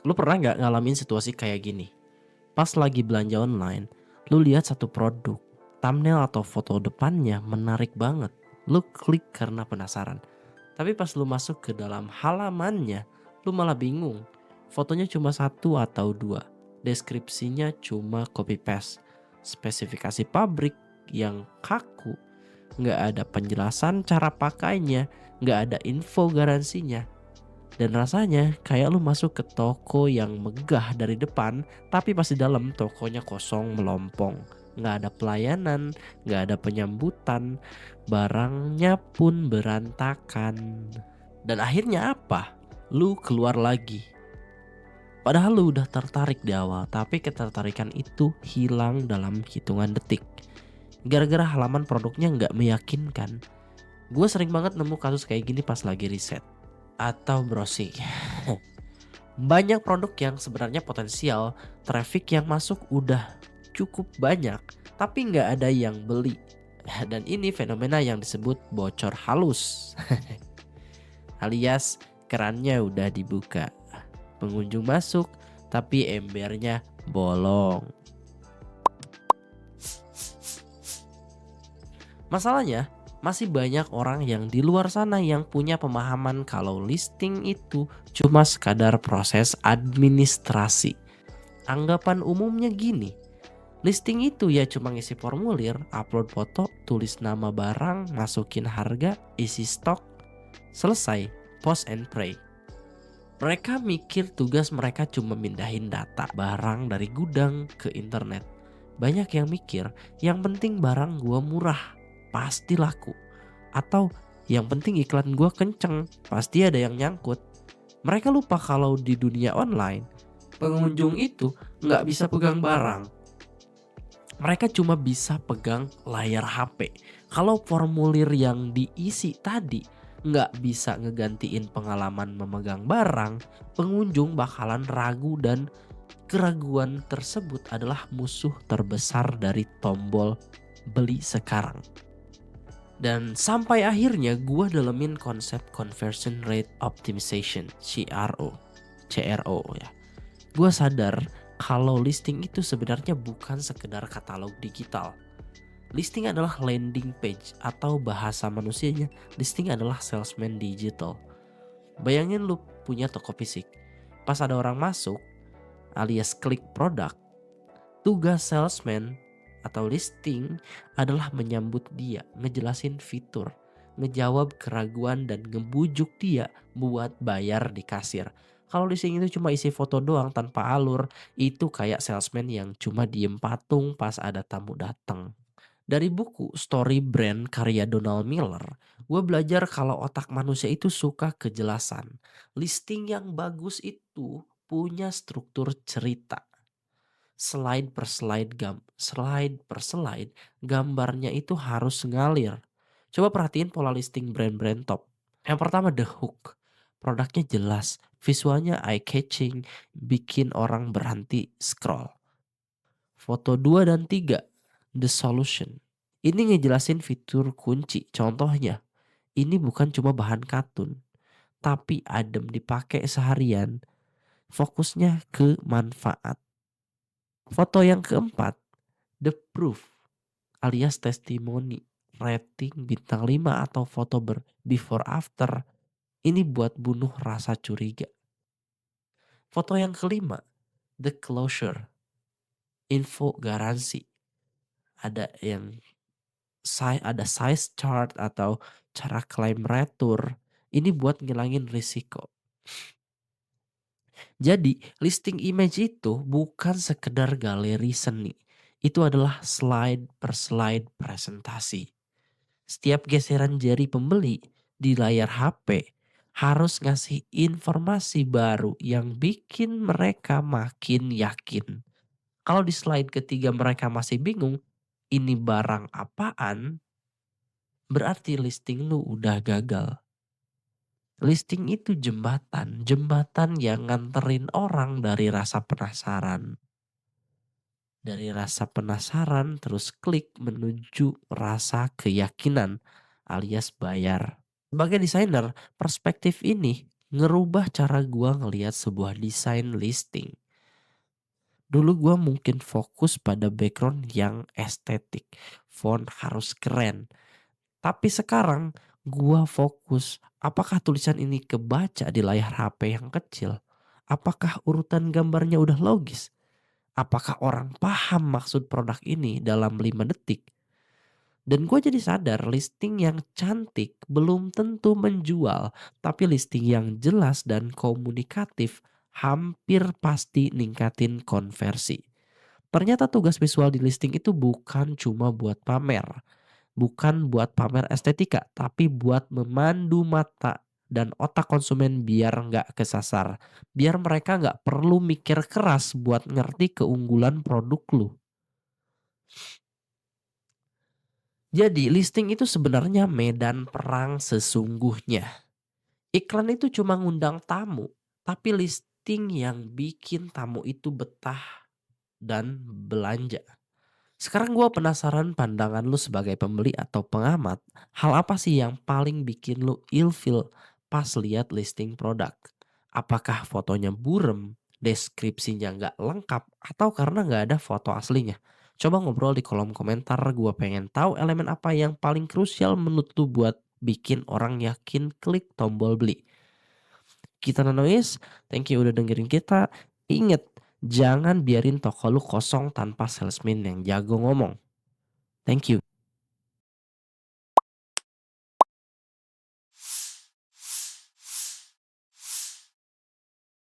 Lu pernah nggak ngalamin situasi kayak gini? Pas lagi belanja online, lu lihat satu produk, thumbnail atau foto depannya menarik banget. Lu klik karena penasaran. Tapi pas lu masuk ke dalam halamannya, lu malah bingung. Fotonya cuma satu atau dua. Deskripsinya cuma copy paste. Spesifikasi pabrik yang kaku. Nggak ada penjelasan cara pakainya. Nggak ada info garansinya. Dan rasanya kayak lu masuk ke toko yang megah dari depan, tapi pas di dalam tokonya kosong melompong. Nggak ada pelayanan, nggak ada penyambutan, barangnya pun berantakan. Dan akhirnya apa? Lu keluar lagi. Padahal lu udah tertarik di awal, tapi ketertarikan itu hilang dalam hitungan detik. Gara-gara halaman produknya nggak meyakinkan. Gue sering banget nemu kasus kayak gini pas lagi riset atau browsing. Banyak produk yang sebenarnya potensial, traffic yang masuk udah cukup banyak, tapi nggak ada yang beli. Dan ini fenomena yang disebut bocor halus. Alias kerannya udah dibuka, pengunjung masuk, tapi embernya bolong. Masalahnya, masih banyak orang yang di luar sana yang punya pemahaman kalau listing itu cuma sekadar proses administrasi. Anggapan umumnya gini, listing itu ya cuma ngisi formulir, upload foto, tulis nama barang, masukin harga, isi stok, selesai, post and pray. Mereka mikir tugas mereka cuma mindahin data barang dari gudang ke internet. Banyak yang mikir, yang penting barang gua murah, pasti laku. Atau yang penting iklan gua kenceng, pasti ada yang nyangkut. Mereka lupa kalau di dunia online, pengunjung itu nggak bisa pegang barang. Mereka cuma bisa pegang layar HP. Kalau formulir yang diisi tadi nggak bisa ngegantiin pengalaman memegang barang, pengunjung bakalan ragu dan keraguan tersebut adalah musuh terbesar dari tombol beli sekarang. Dan sampai akhirnya gue dalemin konsep conversion rate optimization, CRO ya. Gue sadar kalau listing itu sebenarnya bukan sekedar katalog digital. Listing adalah landing page atau bahasa manusianya, listing adalah salesman digital. Bayangin lu punya toko fisik. Pas ada orang masuk alias klik produk, tugas salesman atau listing adalah menyambut dia, ngejelasin fitur, ngejawab keraguan dan ngebujuk dia buat bayar di kasir. Kalau listing itu cuma isi foto doang tanpa alur, itu kayak salesman yang cuma diem patung pas ada tamu datang. Dari buku Story Brand karya Donald Miller, gue belajar kalau otak manusia itu suka kejelasan. Listing yang bagus itu punya struktur cerita. Slide per slide, gambarnya itu harus ngalir. Coba perhatiin pola listing brand-brand top. Yang pertama The Hook. Produknya jelas, visualnya eye catching, bikin orang berhenti scroll. Foto 2 dan 3 The Solution. Ini ngejelasin fitur kunci. Contohnya, ini bukan cuma bahan katun, tapi adem dipakai seharian. Fokusnya ke manfaat. Foto yang keempat, The Proof alias testimoni, rating bintang 5 atau foto before after. Ini buat bunuh rasa curiga. Foto yang kelima, The Closure, info garansi. Ada yang ada size chart atau cara klaim retur. Ini buat ngilangin risiko. Jadi listing image itu bukan sekedar galeri seni. Itu adalah slide per slide presentasi. Setiap geseran jari pembeli di layar HP harus ngasih informasi baru yang bikin mereka makin yakin. Kalau di slide ketiga mereka masih bingung, ini barang apaan? Berarti listing lu udah gagal. Listing itu jembatan yang nganterin orang dari rasa penasaran. Dari rasa penasaran terus klik menuju rasa keyakinan alias bayar. Sebagai desainer, perspektif ini ngerubah cara gua ngelihat sebuah desain listing. Dulu gua mungkin fokus pada background yang estetik, font harus keren. Tapi sekarang gua fokus, apakah tulisan ini kebaca di layar HP yang kecil? Apakah urutan gambarnya udah logis? Apakah orang paham maksud produk ini dalam 5 detik? Dan gue jadi sadar listing yang cantik belum tentu menjual, tapi listing yang jelas dan komunikatif hampir pasti ningkatin konversi. Ternyata tugas visual di listing itu bukan cuma buat pamer, bukan buat pamer estetika, tapi buat memandu mata dan otak konsumen biar nggak kesasar. Biar mereka nggak perlu mikir keras buat ngerti keunggulan produk lu. Jadi listing itu sebenarnya medan perang sesungguhnya. Iklan itu cuma ngundang tamu, tapi listing yang bikin tamu itu betah dan belanja. Sekarang gua penasaran pandangan lu sebagai pembeli atau pengamat. Hal apa sih yang paling bikin lu ilfeel pas lihat listing produk? Apakah fotonya burem, deskripsinya nggak lengkap, atau karena nggak ada foto aslinya? Coba ngobrol di kolom komentar, gua pengen tahu elemen apa yang paling krusial menurut lu buat bikin orang yakin klik tombol beli. Kita Nanois, thank you udah dengerin kita. Ingat, jangan biarin toko lu kosong tanpa salesman yang jago ngomong. Thank you.